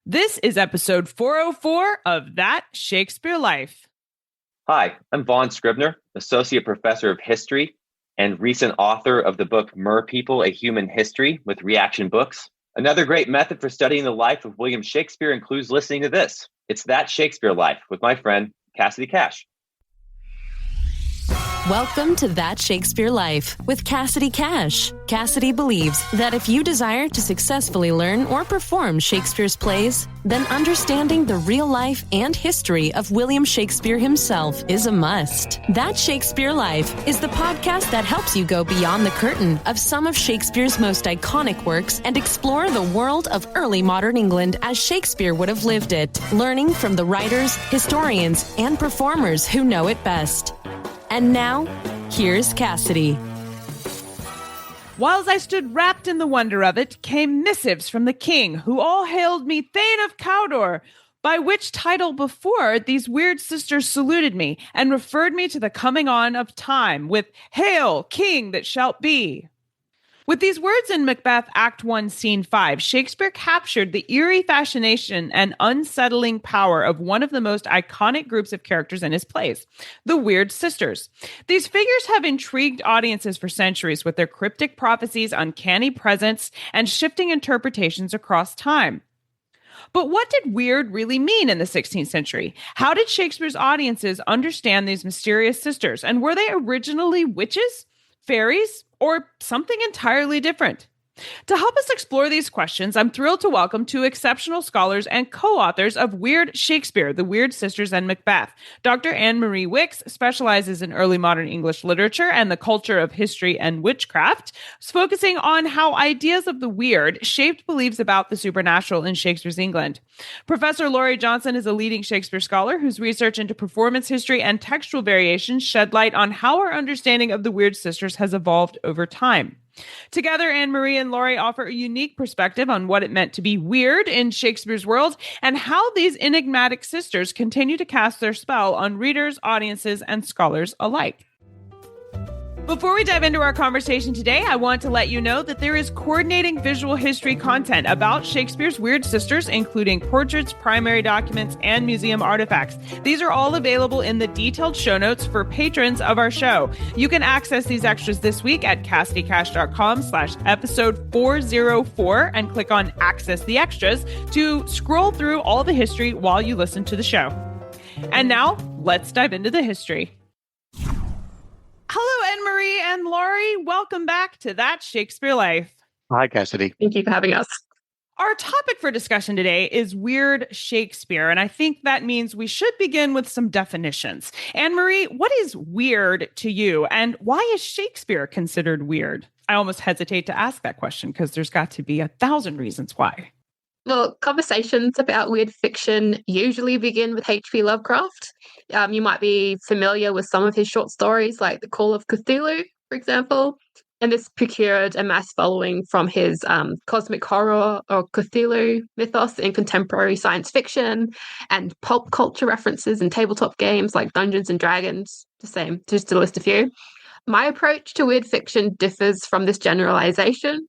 This is episode 404 of That Shakespeare Life. Hi, I'm Vaughn Scribner, Associate Professor of History and recent author of the book Mer People, A Human History with Reaction Books. Another great method for studying the life of William Shakespeare includes listening to this. It's That Shakespeare Life with my friend, Cassidy Cash. Welcome to That Shakespeare Life with Cassidy Cash. Cassidy believes that if you desire to successfully learn or perform Shakespeare's plays, then understanding the real life and history of William Shakespeare himself is a must. That Shakespeare Life is the podcast that helps you go beyond the curtain of some of Shakespeare's most iconic works and explore the world of early modern England as Shakespeare would have lived it, learning from the writers, historians, and performers who know it best. And now, here's Cassidy. Whiles I stood wrapped in the wonder of it, came missives from the king, who all hailed me Thane of Cawdor, by which title before these weird sisters saluted me, and referred me to the coming on of time, with Hail, King that shalt be. With these words in Macbeth Act 1, Scene 5, Shakespeare captured the eerie fascination and unsettling power of one of the most iconic groups of characters in his plays, the Weird Sisters. These figures have intrigued audiences for centuries with their cryptic prophecies, uncanny presence, and shifting interpretations across time. But what did weird really mean in the 16th century? How did Shakespeare's audiences understand these mysterious sisters? And were they originally witches, fairies, or something entirely different? To help us explore these questions, I'm thrilled to welcome two exceptional scholars and co-authors of Weird Shakespeare, The Weird Sisters and Macbeth. Dr. Anne-Maree Wicks specializes in early modern English literature and the culture of history and witchcraft, focusing on how ideas of the weird shaped beliefs about the supernatural in Shakespeare's England. Professor Laurie Johnson is a leading Shakespeare scholar whose research into performance history and textual variations shed light on how our understanding of the Weird Sisters has evolved over time. Together, Anne-Maree and Laurie offer a unique perspective on what it meant to be weird in Shakespeare's world and how these enigmatic sisters continue to cast their spell on readers, audiences, and scholars alike. Before we dive into our conversation today, I want to let you know that there is coordinating visual history content about Shakespeare's Weird Sisters, including portraits, primary documents, and museum artifacts. These are all available in the detailed show notes for patrons of our show. You can access these extras this week at CassidyCash.com/episode 404 and click on Access the Extras to scroll through all the history while you listen to the show. And now, let's dive into the history. Hello, Anne-Maree and Laurie. Welcome back to That Shakespeare Life. Hi, Cassidy. Thank you for having us. Our topic for discussion today is Weird Shakespeare, and I think that means we should begin with some definitions. Anne-Maree, what is weird to you, and why is Shakespeare considered weird? I almost hesitate to ask that question because there's got to be 1,000 reasons why. Well, conversations about weird fiction usually begin with H.P. Lovecraft. You might be familiar with some of his short stories, like The Call of Cthulhu, for example. And this procured a mass following from his cosmic horror or Cthulhu mythos in contemporary science fiction and pulp culture references in tabletop games like Dungeons and Dragons, just to list a few. My approach to weird fiction differs from this generalization.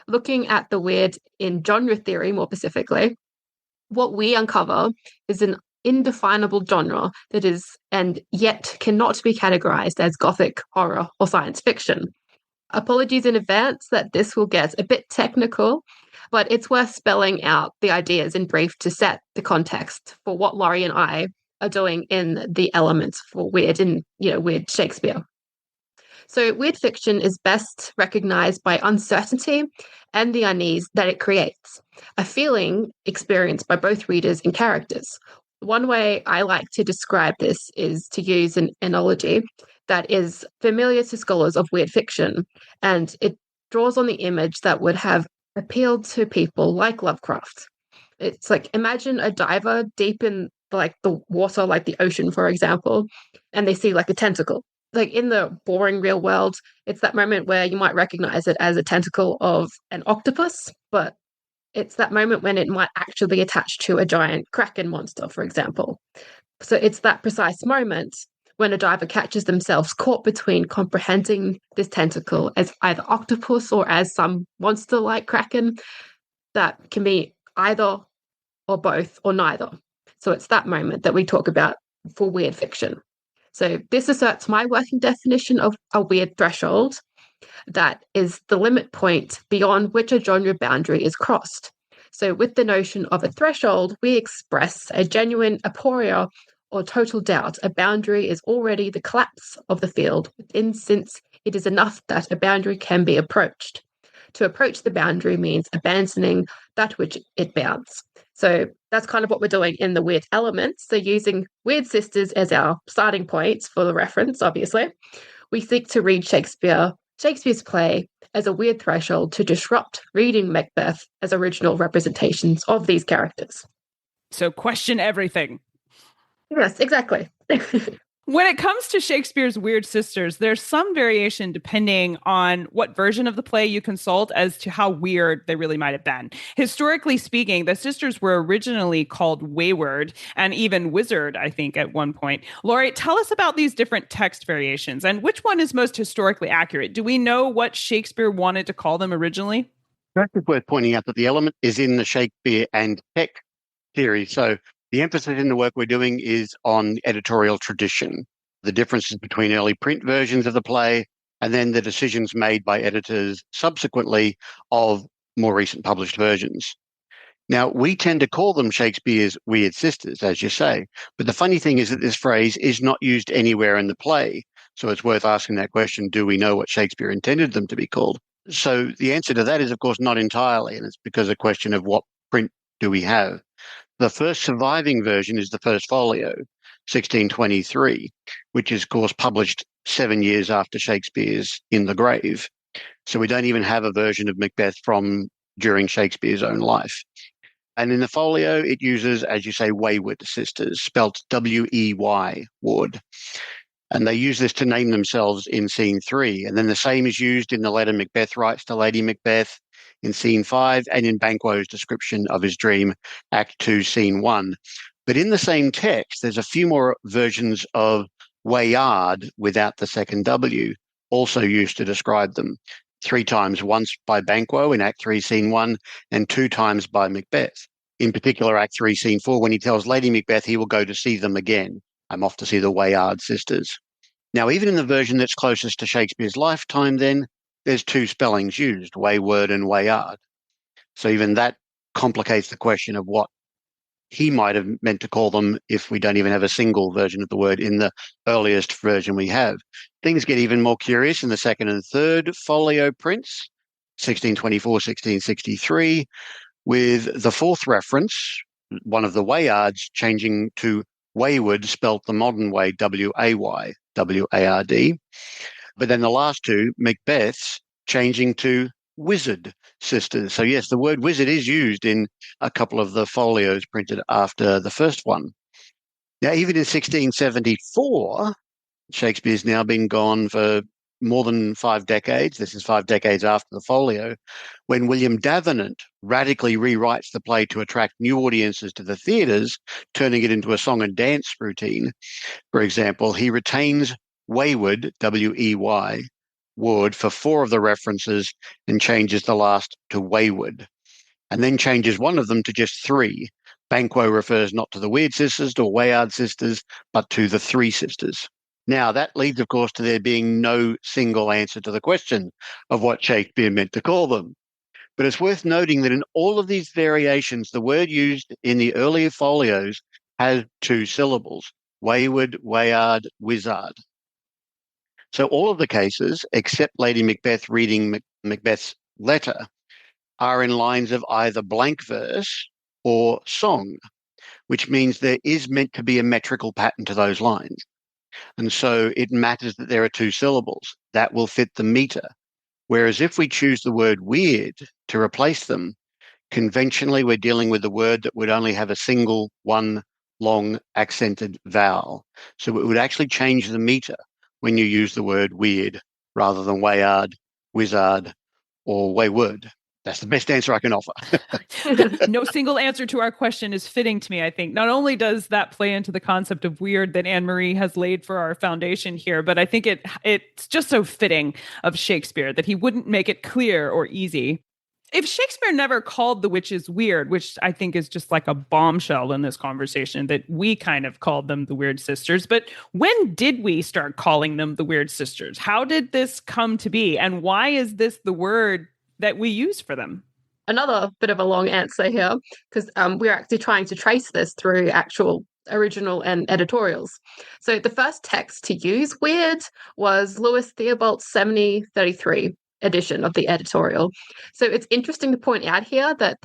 Looking at the weird in genre theory more specifically, what we uncover is an indefinable genre that is and yet cannot be categorized as gothic, horror, or science fiction. Apologies in advance that this will get a bit technical, but it's worth spelling out the ideas in brief to set the context for what Laurie and I are doing in the elements for weird in Weird Shakespeare. So weird fiction is best recognized by uncertainty and the unease that it creates, a feeling experienced by both readers and characters. One way I like to describe this is to use an analogy that is familiar to scholars of weird fiction, and it draws on the image that would have appealed to people like Lovecraft. It's like, imagine a diver deep in the water, like the ocean, for example, and they see like a tentacle. Like in the boring real world, it's that moment where you might recognize it as a tentacle of an octopus, but it's that moment when it might actually be attached to a giant kraken monster, for example. So it's that precise moment when a diver catches themselves caught between comprehending this tentacle as either octopus or as some monster like kraken that can be either or both, or neither. So it's that moment that we talk about for weird fiction. So this asserts my working definition of a weird threshold, that is the limit point beyond which a genre boundary is crossed. So with the notion of a threshold, we express a genuine aporia or total doubt. A boundary is already the collapse of the field within, since it is enough that a boundary can be approached. To approach the boundary means abandoning that which it bounds. So that's kind of what we're doing in the weird elements. So using Weird Sisters as our starting points for the reference, obviously, we seek to read Shakespeare's play as a weird threshold to disrupt reading Macbeth as original representations of these characters. So question everything. Yes, exactly. When it comes to Shakespeare's Weird Sisters, there's some variation depending on what version of the play you consult as to how weird they really might have been. Historically speaking, the sisters were originally called Wayward and even Wizard, I think, at one point. Laurie, tell us about these different text variations and which one is most historically accurate. Do we know what Shakespeare wanted to call them originally? First, it's worth pointing out that the element is in the Shakespeare and tech theory. So the emphasis in the work we're doing is on editorial tradition, the differences between early print versions of the play and then the decisions made by editors subsequently of more recent published versions. Now, we tend to call them Shakespeare's Weird Sisters, as you say, but the funny thing is that this phrase is not used anywhere in the play. So it's worth asking that question, do we know what Shakespeare intended them to be called? So the answer to that is, of course, not entirely, and it's because a question of what print do we have. The first surviving version is the first folio, 1623, which is, of course, published 7 years after Shakespeare's In the Grave. So we don't even have a version of Macbeth from during Shakespeare's own life. And in the folio, it uses, as you say, Weyward Sisters, spelt W-E-Y, ward. And they use this to name themselves in scene 3. And then the same is used in the letter Macbeth writes to Lady Macbeth in scene 5 and in Banquo's description of his dream, Act 2, scene 1. But in the same text, there's a few more versions of weyward without the second W, also used to describe them. 3 times, once by Banquo in Act 3, scene 1, and 2 times by Macbeth. In particular, Act 3, scene 4, when he tells Lady Macbeth he will go to see them again. I'm off to see the Weyward sisters. Now, even in the version that's closest to Shakespeare's lifetime, then, there's 2 spellings used, wayward and weyward. So even that complicates the question of what he might have meant to call them if we don't even have a single version of the word in the earliest version we have. Things get even more curious in the second and third folio prints, 1624, 1663, with the fourth reference, one of the Weyards changing to Wayward, spelt the modern way, W-A-Y, W-A-R-D. But then the last 2, Macbeth's, changing to Wizard Sisters. So yes, the word wizard is used in a couple of the folios printed after the first one. Now, even in 1674, Shakespeare's now been gone for more than 5 decades. This is 5 decades after the folio, when William Davenant radically rewrites the play to attract new audiences to the theatres, turning it into a song and dance routine. For example, he retains Weyward, W-E-Y, word for 4 of the references and changes the last to wayward, and then changes one of them to just 3. Banquo refers not to the Weird Sisters or Weyward Sisters, but to the 3 sisters. Now, that leads, of course, to there being no single answer to the question of what Shakespeare meant to call them. But it's worth noting that in all of these variations, the word used in the earlier folios has 2 syllables, wayward, weyward, wizard. So all of the cases, except Lady Macbeth reading Macbeth's letter, are in lines of either blank verse or song, which means there is meant to be a metrical pattern to those lines. And so it matters that there are 2 syllables. That will fit the meter. Whereas if we choose the word weird to replace them, conventionally we're dealing with a word that would only have a single, one long accented vowel. So it would actually change the meter when you use the word weird rather than wayward, wizard, or wayward. That's the best answer I can offer. No single answer to our question is fitting to me, I think. Not only does that play into the concept of weird that Anne-Maree has laid for our foundation here, but I think it's just so fitting of Shakespeare that he wouldn't make it clear or easy. If Shakespeare never called the witches weird, which I think is just like a bombshell in this conversation, that we kind of called them the Weird Sisters, but when did we start calling them the Weird Sisters? How did this come to be? And why is this the word that we use for them? Another bit of a long answer here, because we're actually trying to trace this through actual original and editorials. So the first text to use weird was Lewis Theobald's 7033 edition of the editorial. So it's interesting to point out here that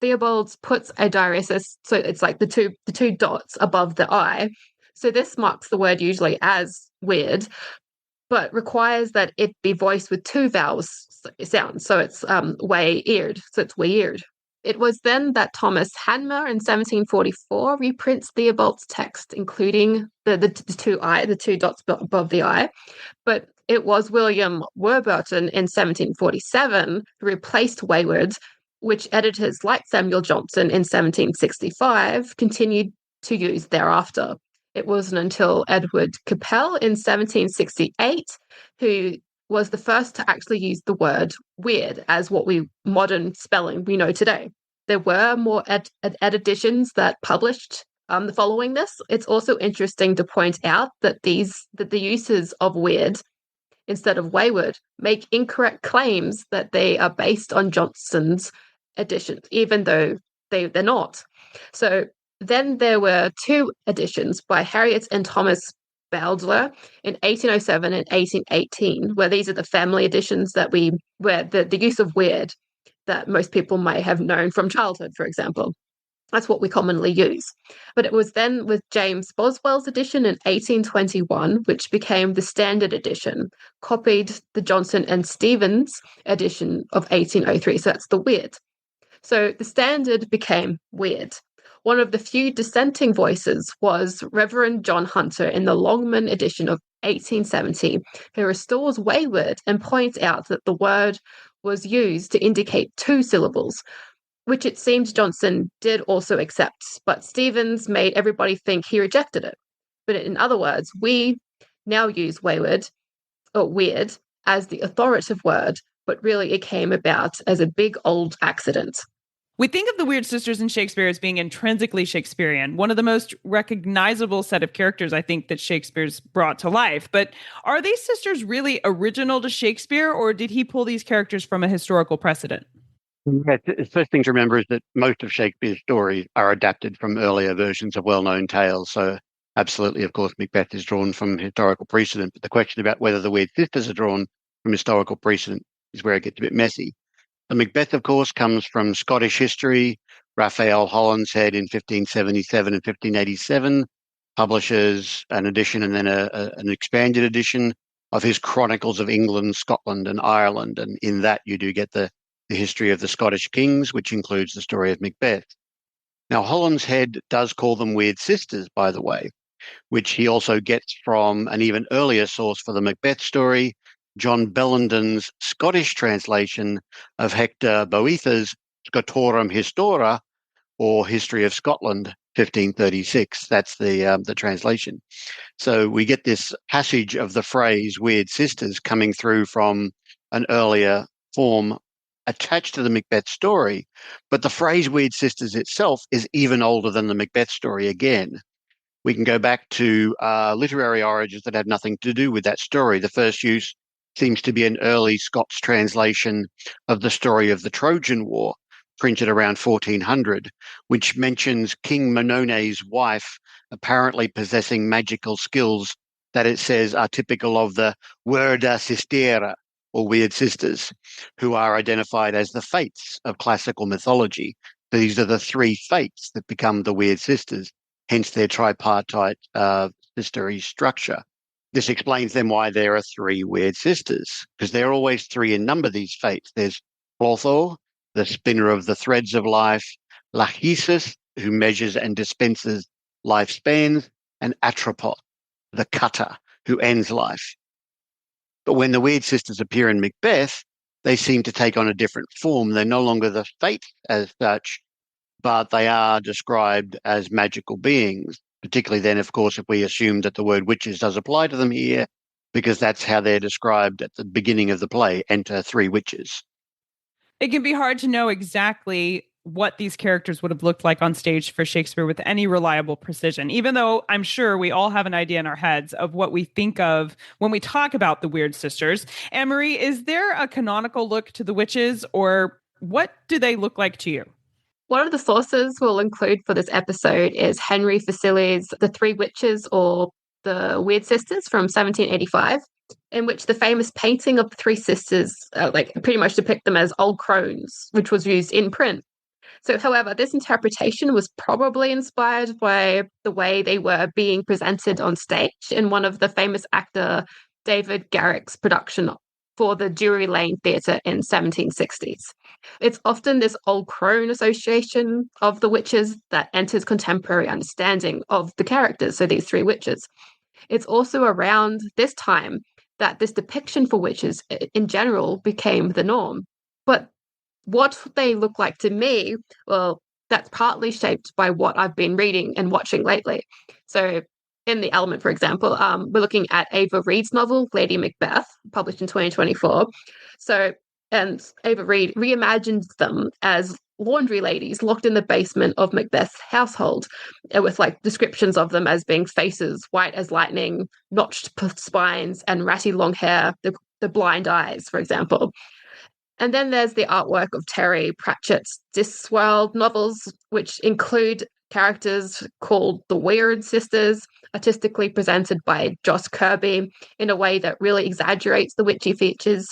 Theobald puts a diaresis, so it's like the two dots above the I. So this marks the word usually as weird, but requires that it be voiced with two vowels sounds. So it's way-eared. So it's weird. It was then that Thomas Hanmer in 1744 reprints Theobald's text, including the two dots above the I. But it was William Warburton in 1747 who replaced wayward, which editors like Samuel Johnson in 1765 continued to use thereafter. It wasn't until Edward Capel in 1768 who was the first to actually use the word weird as what modern spelling we know today. There were more editions that published following this. It's also interesting to point out that the uses of weird instead of wayward make incorrect claims that they are based on Johnson's editions, even though they're not. So then there were two editions by Harriet and Thomas Bowdler in 1807 and 1818, where these are the family editions where the use of weird that most people might have known from childhood, for example. That's what we commonly use. But it was then with James Boswell's edition in 1821, which became the standard edition, copied the Johnson and Stevens edition of 1803. So that's the weird. So the standard became weird. One of the few dissenting voices was Reverend John Hunter in the Longman edition of 1870, who restores wayward and points out that the word was used to indicate two syllables, which it seems Johnson did also accept, but Stevens made everybody think he rejected it. But in other words, we now use wayward or weird as the authoritative word, but really it came about as a big old accident. We think of the Weird Sisters in Shakespeare as being intrinsically Shakespearean, one of the most recognizable set of characters I think that Shakespeare's brought to life. But are these sisters really original to Shakespeare, or did he pull these characters from a historical precedent? Yeah, the first thing to remember is that most of Shakespeare's stories are adapted from earlier versions of well-known tales. So absolutely, of course, Macbeth is drawn from historical precedent. But the question about whether the Weird Sisters are drawn from historical precedent is where it gets a bit messy. The Macbeth, of course, comes from Scottish history. Raphael Holinshead in 1577 and 1587 publishes an edition and then an expanded edition of his Chronicles of England, Scotland, and Ireland. And in that, you do get the history of the Scottish kings, which includes the story of Macbeth. Now, Holinshead does call them Weird Sisters, by the way, which he also gets from an even earlier source for the Macbeth story, John Bellenden's Scottish translation of Hector Boetha's Scotorum Histora, or History of Scotland, 1536. That's the translation. So we get this passage of the phrase Weird Sisters coming through from an earlier form attached to the Macbeth story, but the phrase Weird Sisters itself is even older than the Macbeth story again. We can go back to literary origins that had nothing to do with that story. The first use seems to be an early Scots translation of the story of the Trojan War, printed around 1400, which mentions King Monone's wife apparently possessing magical skills that it says are typical of the Weird Sisters, or Weird Sisters, who are identified as the fates of classical mythology. These are the three fates that become the Weird Sisters, hence their tripartite sisterly structure. This explains then why there are three Weird Sisters, because there are always three in number, these fates. There's Clotho, the spinner of the threads of life, Lachesis, who measures and dispenses lifespans, and Atropos, the cutter, who ends life. But when the Weird Sisters appear in Macbeth, they seem to take on a different form. They're no longer the fates as such, but they are described as magical beings. Particularly then, of course, if we assume that the word witches does apply to them here, because that's how they're described at the beginning of the play, enter three witches. It can be hard to know exactly what these characters would have looked like on stage for Shakespeare with any reliable precision, even though I'm sure we all have an idea in our heads of what we think of when we talk about the Weird Sisters. Anne-Maree, is there a canonical look to the witches, or what do they look like to you? One of the sources we'll include for this episode is Henry Fuseli's The Three Witches, or the Weird Sisters, from 1785, in which the famous painting of the three sisters pretty much depict them as old crones, which was used in print. So, however, this interpretation was probably inspired by the way they were being presented on stage in one of the famous actor David Garrick's production for the Drury Lane Theatre in 1760s. It's often this old crone association of the witches that enters contemporary understanding of the characters, so these three witches. It's also around this time that this depiction for witches in general became the norm. But what they look like to me, well, that's partly shaped by what I've been reading and watching lately. So in The Element, for example, we're looking at Ava Reid's novel, Lady Macbeth, published in 2024. And Ava Reid reimagined them as laundry ladies locked in the basement of Macbeth's household, with descriptions of them as being faces white as lightning, notched spines, and ratty long hair, the blind eyes, for example. And then there's the artwork of Terry Pratchett's Discworld novels, which include characters called the Weird Sisters, artistically presented by Joss Kirby in a way that really exaggerates the witchy features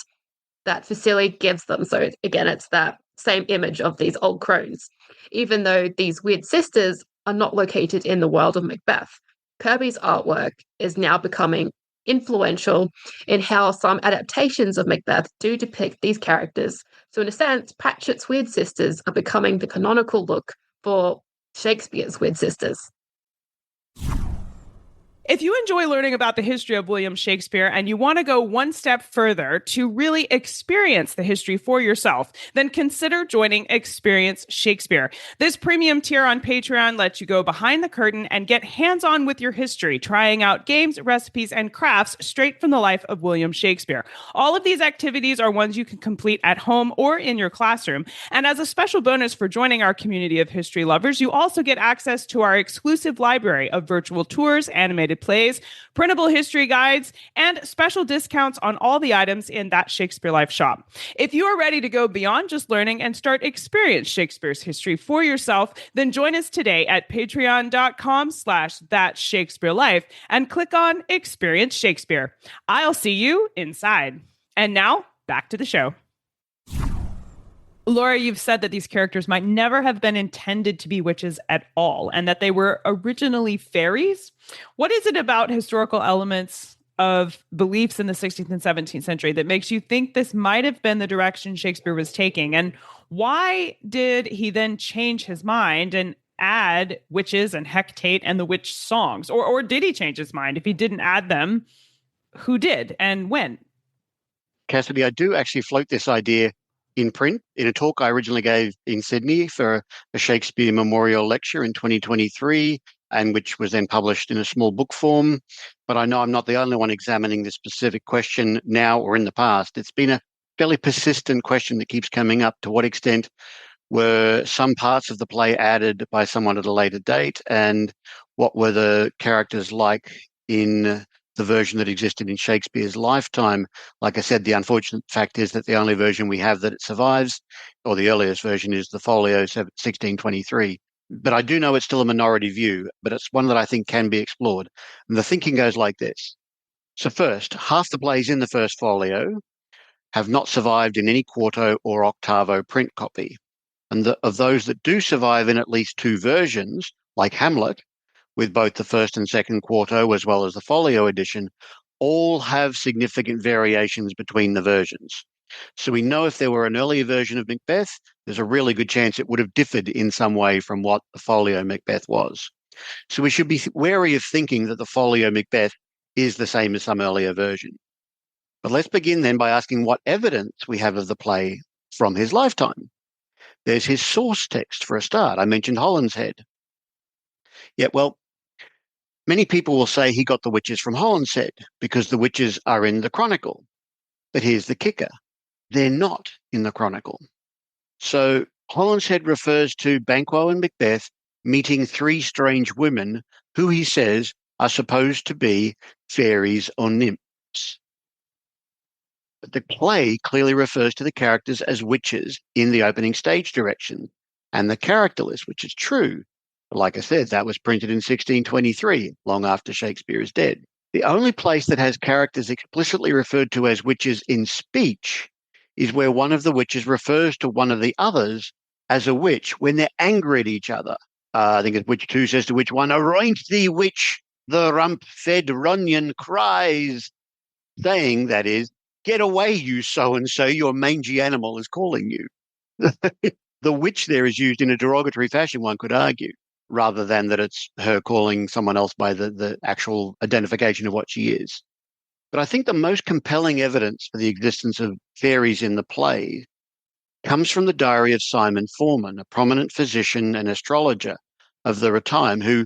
that Fuseli gives them. So again, it's that same image of these old crones. Even though these Weird Sisters are not located in the world of Macbeth, Kirby's artwork is now becoming influential in how some adaptations of Macbeth do depict these characters. So in a sense, Pratchett's Weird Sisters are becoming the canonical look for Shakespeare's Weird Sisters. If you enjoy learning about the history of William Shakespeare and you want to go one step further to really experience the history for yourself, then consider joining Experience Shakespeare. This premium tier on Patreon lets you go behind the curtain and get hands-on with your history, trying out games, recipes, and crafts straight from the life of William Shakespeare. All of these activities are ones you can complete at home or in your classroom. And as a special bonus for joining our community of history lovers, you also get access to our exclusive library of virtual tours, animated plays, printable history guides, and special discounts on all the items in That Shakespeare Life shop. If you are ready to go beyond just learning and start experience Shakespeare's history for yourself, then join us today at patreon.com/That Shakespeare Life and click on Experience Shakespeare. I'll see you inside. And now back to the show. Laurie, you've said that these characters might never have been intended to be witches at all, and that they were originally fairies. What is it about historical elements of beliefs in the 16th and 17th century that makes you think this might have been the direction Shakespeare was taking? And why did he then change his mind and add witches and Hecate and the witch songs? Or did he change his mind? If he didn't add them, who did and when? Cassidy, I do actually float this idea in print in a talk I originally gave in Sydney for a Shakespeare Memorial Lecture in 2023, and which was then published in a small book form. But I know I'm not the only one examining this specific question now or in the past. It's been a fairly persistent question that keeps coming up. To what extent were some parts of the play added by someone at a later date, and what were the characters like in the version that existed in Shakespeare's lifetime? Like I said, the unfortunate fact is that the only version we have that it survives, or the earliest version, is the Folio 1623. But I do know it's still a minority view, but it's one that I think can be explored. And the thinking goes like this. So first, half the plays in the first folio have not survived in any quarto or octavo print copy. And of those that do survive in at least two versions, like Hamlet, with both the first and second quarto as well as the folio edition, all have significant variations between the versions. So we know if there were an earlier version of Macbeth, there's a really good chance it would have differed in some way from what the folio Macbeth was. So we should be wary of thinking that the folio Macbeth is the same as some earlier version. But let's begin then by asking what evidence we have of the play from his lifetime. There's his source text for a start. I mentioned Holinshead. Yeah, well, many people will say he got the witches from Holinshead because the witches are in the Chronicle. But here's the kicker. They're not in the Chronicle. So Holinshead refers to Banquo and Macbeth meeting three strange women who he says are supposed to be fairies or nymphs. But the play clearly refers to the characters as witches in the opening stage direction and the character list, which is true. But like I said, that was printed in 1623, long after Shakespeare is dead. The only place that has characters explicitly referred to as witches in speech is where one of the witches refers to one of the others as a witch when they're angry at each other. I think it's Witch 2 says to Witch 1, "Aroint thee, witch, the rump-fed Runyon cries," saying, that is, "Get away, you so-and-so, your mangy animal is calling you." The witch there is used in a derogatory fashion, one could argue, rather than that it's her calling someone else by the actual identification of what she is. But I think the most compelling evidence for the existence of fairies in the play comes from the diary of Simon Forman, a prominent physician and astrologer of the time, who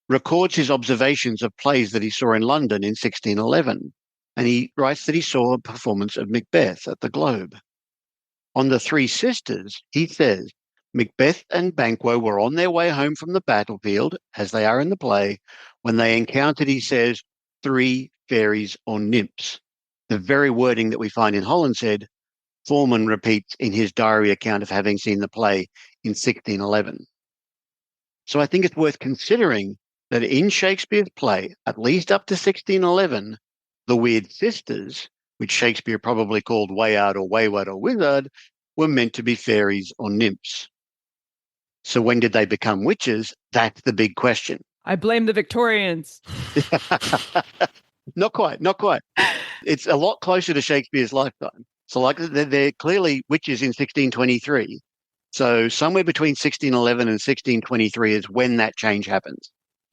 records his observations of plays that he saw in London in 1611. And he writes that he saw a performance of Macbeth at the Globe. On the Three Sisters, he says, Macbeth and Banquo were on their way home from the battlefield, as they are in the play, when they encountered, he says, three fairies or nymphs. The very wording that we find in Holinshead, Forman repeats in his diary account of having seen the play in 1611. So I think it's worth considering that in Shakespeare's play, at least up to 1611, the Weird Sisters, which Shakespeare probably called Wayard or Wayward or Wizard, were meant to be fairies or nymphs. So when did they become witches? That's the big question. I blame the Victorians. Not quite. It's a lot closer to Shakespeare's lifetime. So like they're clearly witches in 1623. So somewhere between 1611 and 1623 is when that change happens,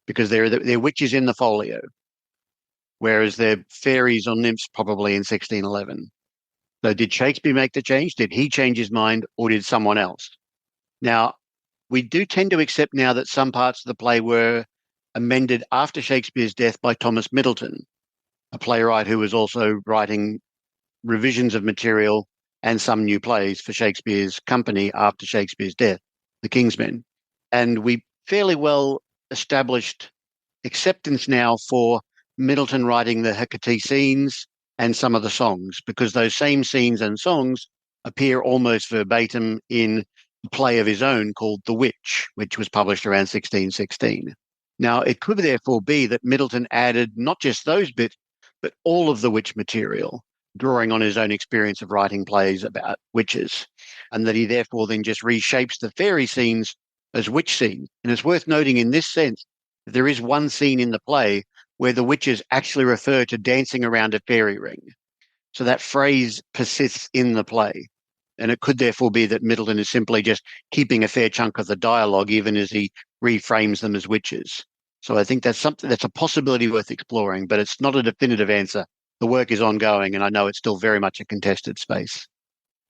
because they're witches in the folio, whereas they're fairies or nymphs probably in 1611. So did Shakespeare make the change? Did he change his mind, or did someone else? Now, we do tend to accept now that some parts of the play were amended after Shakespeare's death by Thomas Middleton, a playwright who was also writing revisions of material and some new plays for Shakespeare's company after Shakespeare's death, The King's Men. And we fairly well established acceptance now for Middleton writing the Hecate scenes and some of the songs, because those same scenes and songs appear almost verbatim in a play of his own called The Witch, which was published around 1616. Now, it could therefore be that Middleton added not just those bits, but all of the witch material, drawing on his own experience of writing plays about witches, and that he therefore then just reshapes the fairy scenes as witch scenes. And it's worth noting in this sense that there is one scene in the play where the witches actually refer to dancing around a fairy ring. So that phrase persists in the play. And it could therefore be that Middleton is simply just keeping a fair chunk of the dialogue, even as he reframes them as witches. So I think that's a possibility worth exploring, but it's not a definitive answer. The work is ongoing, and I know it's still very much a contested space.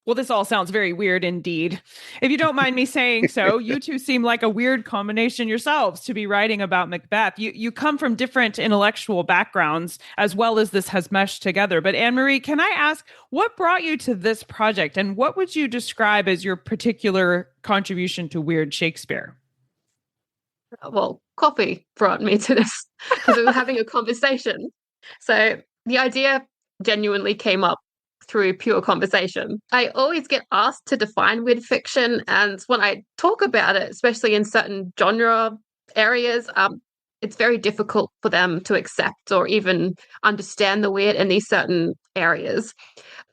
Well, this all sounds very weird indeed. If you don't mind me saying so, you two seem like a weird combination yourselves to be writing about Macbeth. You come from different intellectual backgrounds, as well as this has meshed together. But Anne-Maree, can I ask, what brought you to this project, and what would you describe as your particular contribution to Weird Shakespeare? Well, coffee brought me to this because we were having a conversation. So the idea genuinely came up through pure conversation. I always get asked to define weird fiction, and when I talk about it, especially in certain genre areas, it's very difficult for them to accept or even understand the weird in these certain areas.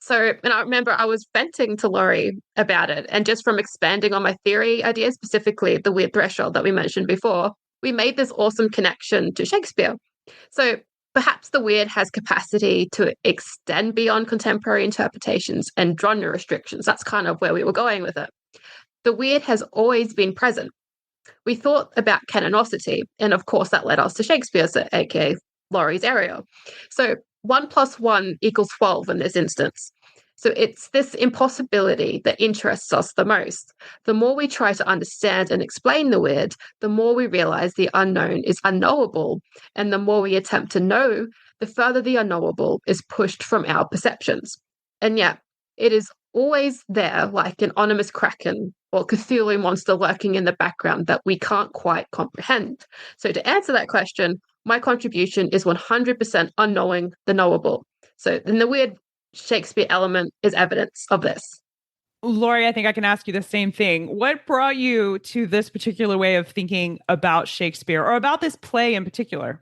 So, and I remember I was venting to Laurie about it, and just from expanding on my theory ideas, specifically the weird threshold that we mentioned before, we made this awesome connection to Shakespeare. So perhaps the weird has capacity to extend beyond contemporary interpretations and genre restrictions. That's kind of where we were going with it. The weird has always been present. We thought about canonicity, and of course that led us to Shakespeare, so aka Laurie's area. So 1 + 1 = 12 in this instance. So it's this impossibility that interests us the most. The more we try to understand and explain the weird, the more we realize the unknown is unknowable. And the more we attempt to know, the further the unknowable is pushed from our perceptions. And yet, it is always there, like an ominous kraken or Cthulhu monster lurking in the background that we can't quite comprehend. So to answer that question, my contribution is 100% unknowing the knowable. So then the weird Shakespeare element is evidence of this. Laurie, I think I can ask you the same thing. What brought you to this particular way of thinking about Shakespeare or about this play in particular?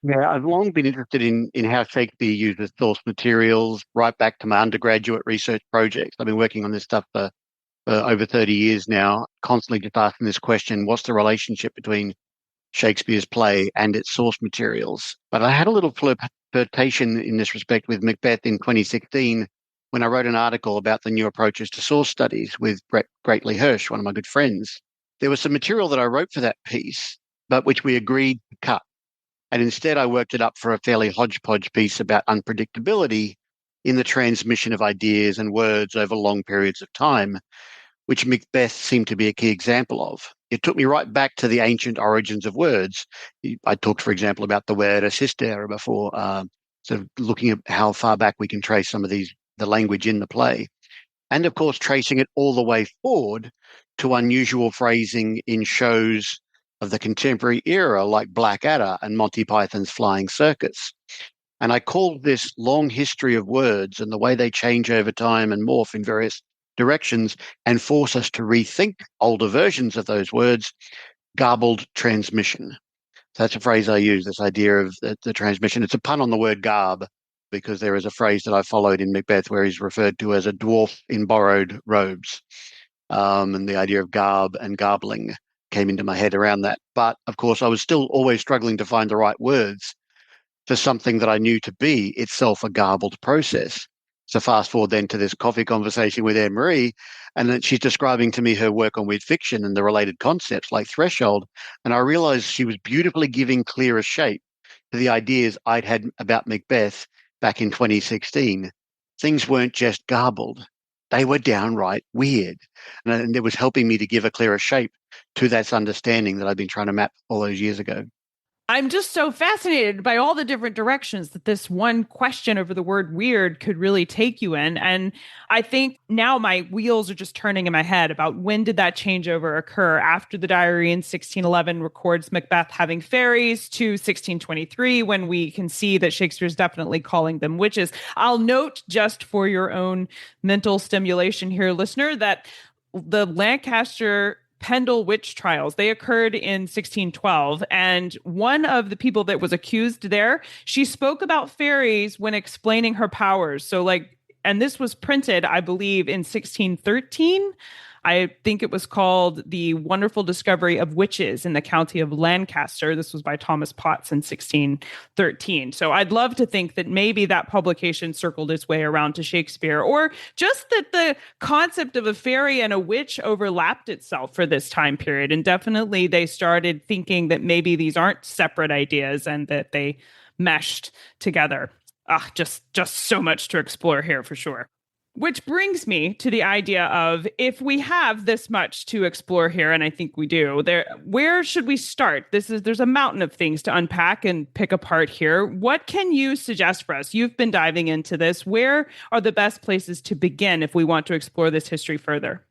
Yeah, I've long been interested in how Shakespeare uses source materials right back to my undergraduate research projects. I've been working on this stuff for over 30 years now, constantly just asking this question, what's the relationship between Shakespeare's play and its source materials? But I had a little flirtation in this respect with Macbeth in 2016 when I wrote an article about the new approaches to source studies with Brett Greatley Hirsch, one of my good friends. There was some material that I wrote for that piece, but which we agreed to cut. And instead, I worked it up for a fairly hodgepodge piece about unpredictability in the transmission of ideas and words over long periods of time, which Macbeth seemed to be a key example of. It took me right back to the ancient origins of words. I talked, for example, about the Weird Sisters before, sort of looking at how far back we can trace some of the language in the play. And of course, tracing it all the way forward to unusual phrasing in shows of the contemporary era like Blackadder and Monty Python's Flying Circus. And I called this long history of words and the way they change over time and morph in various directions and force us to rethink older versions of those words, garbled transmission. So that's a phrase I use, this idea of the transmission. It's a pun on the word garb, because there is a phrase that I followed in Macbeth where he's referred to as a dwarf in borrowed robes. And the idea of garb and garbling came into my head around that. But of course, I was still always struggling to find the right words for something that I knew to be itself a garbled process. So fast forward then to this coffee conversation with Anne-Maree, and then she's describing to me her work on weird fiction and the related concepts like threshold. And I realized she was beautifully giving clearer shape to the ideas I'd had about Macbeth back in 2016. Things weren't just garbled. They were downright weird. And it was helping me to give a clearer shape to that understanding that I've been trying to map all those years ago. I'm just so fascinated by all the different directions that this one question over the word weird could really take you in. And I think now my wheels are just turning in my head about when did that changeover occur after the diary in 1611 records Macbeth having fairies to 1623, when we can see that Shakespeare's definitely calling them witches. I'll note, just for your own mental stimulation here, listener, that the Lancaster Pendle witch trials, they occurred in 1612, and one of the people that was accused there, she spoke about fairies when explaining her powers. So and this was printed, I believe, in 1613. I think it was called The Wonderful Discovery of Witches in the County of Lancaster. This was by Thomas Potts in 1613. So I'd love to think that maybe that publication circled its way around to Shakespeare, or just that the concept of a fairy and a witch overlapped itself for this time period. And definitely they started thinking that maybe these aren't separate ideas and that they meshed together. Just so much to explore here for sure. Which brings me to the idea of, if we have this much to explore here, and I think we do, where should we start? There's a mountain of things to unpack and pick apart here. What can you suggest for us? You've been diving into this. Where are the best places to begin if we want to explore this history further?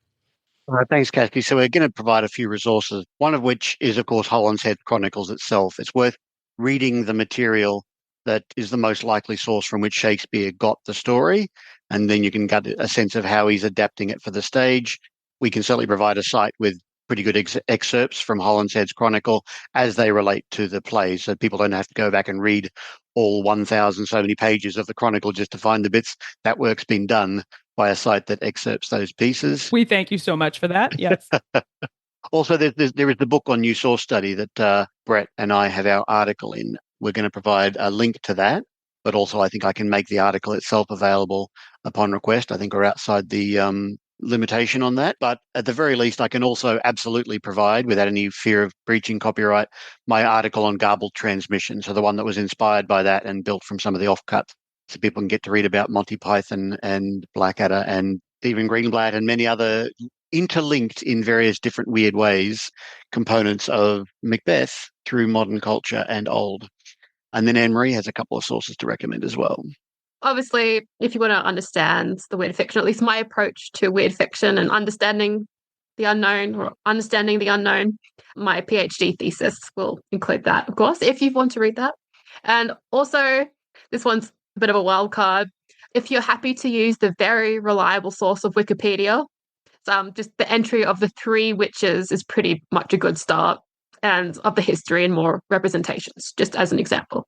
Thanks, Cassie. So we're going to provide a few resources, one of which is, of course, Holinshead Chronicles itself. It's worth reading the material that is the most likely source from which Shakespeare got the story, and then you can get a sense of how he's adapting it for the stage. We can certainly provide a site with pretty good excerpts from Holinshead's Chronicle as they relate to the play, so people don't have to go back and read all 1,000 so many pages of the Chronicle just to find the bits. That work's been done by a site that excerpts those pieces. We thank you so much for that. Yes. Also, there is the book on new source study that Brett and I have our article in. We're going to provide a link to that, but also I think I can make the article itself available upon request. I think we're outside the limitation on that, but at the very least, I can also absolutely provide, without any fear of breaching copyright, my article on garbled transmission. So the one that was inspired by that and built from some of the offcuts, so people can get to read about Monty Python and Blackadder and Stephen Greenblatt and many other interlinked in various different weird ways components of Macbeth through modern culture and old. And then Anne-Maree has a couple of sources to recommend as well. obviously, if you want to understand the weird fiction, at least my approach to weird fiction and understanding the unknown or understanding the unknown, my PhD thesis will include that, of course, if you want to read that. And also, this one's a bit of a wild card. If you're happy to use the very reliable source of Wikipedia, just the entry of the three witches is pretty much a good start, and of the history and more representations, just as an example.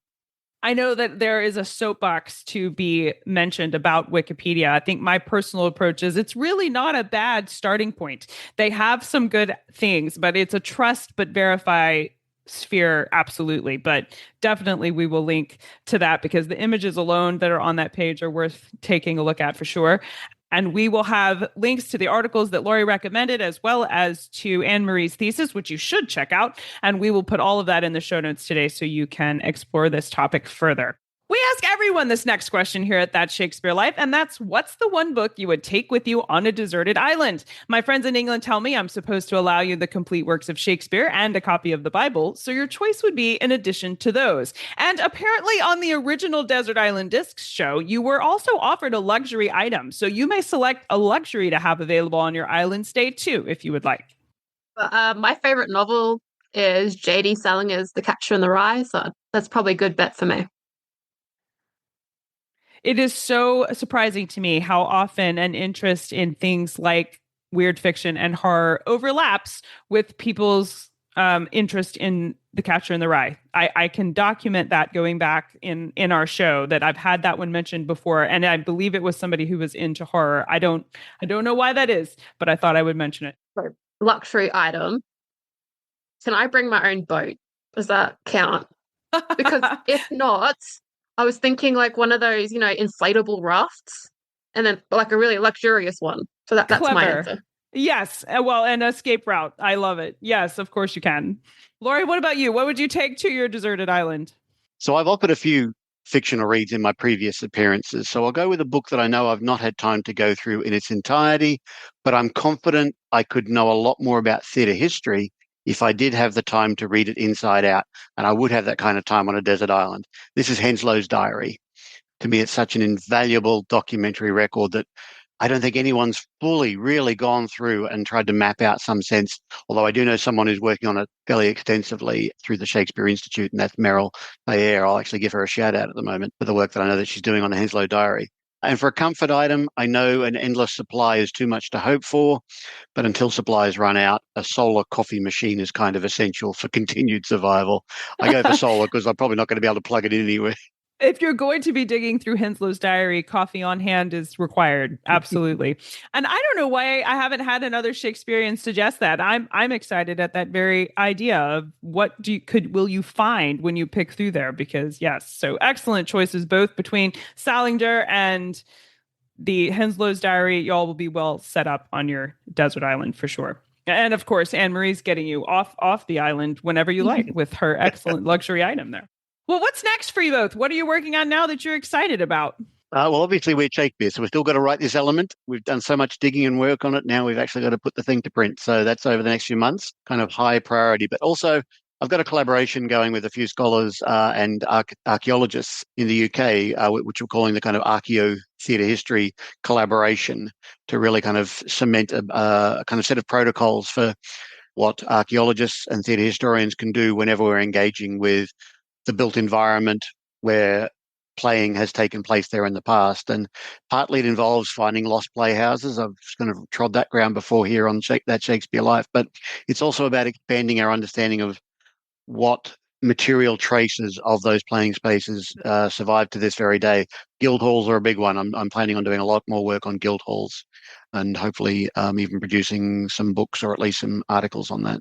I know that there is a soapbox to be mentioned about Wikipedia. I think my personal approach is it's really not a bad starting point. They have some good things, but it's a trust but verify sphere, absolutely. But definitely we will link to that because the images alone that are on that page are worth taking a look at for sure. And we will have links to the articles that Laurie recommended, as well as to Anne-Maree's thesis, which you should check out. And we will put all of that in the show notes today so you can explore this topic further. We ask everyone this next question here at That Shakespeare Life, and that's, what's the one book you would take with you on a deserted island? My friends in England tell me I'm supposed to allow you the complete works of Shakespeare and a copy of the Bible, so your choice would be in addition to those. And apparently on the original Desert Island Discs show, you were also offered a luxury item, so you may select a luxury to have available on your island stay too, if you would like. My favorite novel is J.D. Salinger's The Catcher in the Rye, so that's probably a good bet for me. It is so surprising to me how often an interest in things like weird fiction and horror overlaps with people's interest in The Catcher in the Rye. I can document that going back in our show that I've had that one mentioned before, and I believe it was somebody who was into horror. I don't know why that is, but I thought I would mention it. Luxury item. Can I bring my own boat? Does that count? Because if not, I was thinking like one of those, inflatable rafts, and then like a really luxurious one. So that's Clever. my answer. Yes. Well, an escape route. I love it. Yes, of course you can. Laurie, what about you? What would you take to your deserted island? So I've offered a few fictional reads in my previous appearances. So I'll go with a book that I know I've not had time to go through in its entirety, but I'm confident I could know a lot more about theatre history if I did have the time to read it inside out, and I would have that kind of time on a desert island. This is Henslow's Diary. To me, it's such an invaluable documentary record that I don't think anyone's fully really gone through and tried to map out some sense, although I do know someone who's working on it fairly extensively through the Shakespeare Institute, and that's Meryl Thayer. I'll actually give her a shout out at the moment for the work that I know that she's doing on the Henslow Diary. And for a comfort item, I know an endless supply is too much to hope for, but until supplies run out, a solar coffee machine is kind of essential for continued survival. I go for solar because I'm probably not going to be able to plug it in anywhere. If you're going to be digging through Henslow's Diary, coffee on hand is required. Absolutely. And I don't know why I haven't had another Shakespearean suggest that. I'm excited at that very idea of what will you find when you pick through there? Because yes, so excellent choices both between Salinger and the Henslow's Diary. Y'all will be well set up on your desert island for sure. And of course, Anne-Maree's getting you off the island whenever you like with her excellent luxury item there. Well, what's next for you both? What are you working on now that you're excited about? Well, obviously, Weird Shakespeare, so we've still got to write this element. We've done so much digging and work on it. Now we've actually got to put the thing to print. So that's over the next few months, kind of high priority. But also, I've got a collaboration going with a few scholars and archaeologists in the UK, which we're calling the kind of archaeo theatre history collaboration, to really kind of cement a kind of set of protocols for what archaeologists and theatre historians can do whenever we're engaging with the built environment where playing has taken place there in the past. And partly it involves finding lost playhouses. I've kind of trod that ground before here on That Shakespeare Life, but it's also about expanding our understanding of what material traces of those playing spaces survive to this very day. Guild halls are a big one. I'm planning on doing a lot more work on guild halls and hopefully even producing some books or at least some articles on that.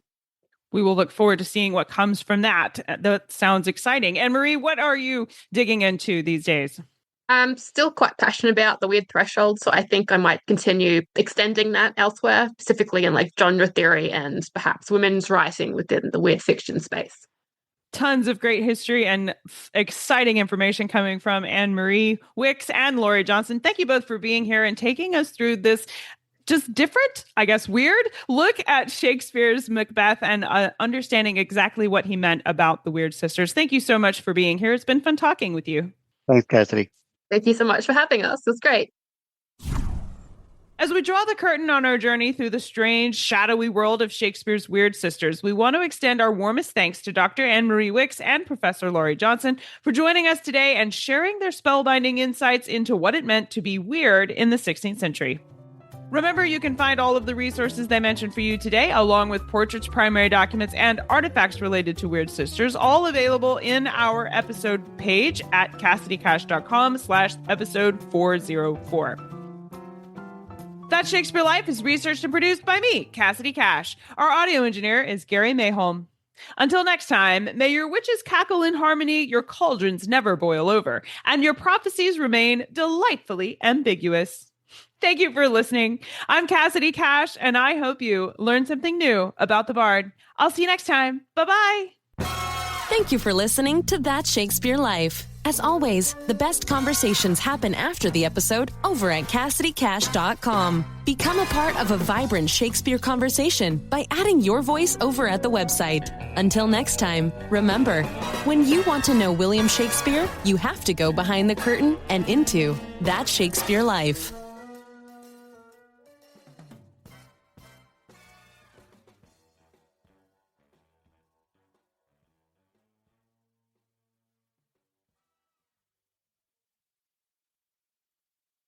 We will look forward to seeing what comes from that. That sounds exciting. Anne-Maree, what are you digging into these days? I'm still quite passionate about the weird threshold, so I think I might continue extending that elsewhere, specifically in like genre theory and perhaps women's writing within the weird fiction space. Tons of great history and exciting information coming from Anne-Maree Wicks and Laurie Johnson. Thank you both for being here and taking us through this just different, I guess, weird look at Shakespeare's Macbeth and understanding exactly what he meant about the Weird Sisters. Thank you so much for being here. It's been fun talking with you. Thanks, Cassidy. Thank you so much for having us. It's great. As we draw the curtain on our journey through the strange, shadowy world of Shakespeare's Weird Sisters, we want to extend our warmest thanks to Dr. Anne-Maree Wicks and Professor Laurie Johnson for joining us today and sharing their spellbinding insights into what it meant to be weird in the 16th century. Remember, you can find all of the resources they mentioned for you today, along with portraits, primary documents, and artifacts related to Weird Sisters, all available in our episode page at CassidyCash.com/episode 404. That Shakespeare Life is researched and produced by me, Cassidy Cash. Our audio engineer is Gary Mayholm. Until next time, may your witches cackle in harmony, your cauldrons never boil over, and your prophecies remain delightfully ambiguous. Thank you for listening. I'm Cassidy Cash, and I hope you learned something new about the Bard. I'll see you next time. Bye-bye. Thank you for listening to That Shakespeare Life. As always, the best conversations happen after the episode over at CassidyCash.com. Become a part of a vibrant Shakespeare conversation by adding your voice over at the website. Until next time, remember, when you want to know William Shakespeare, you have to go behind the curtain and into That Shakespeare Life.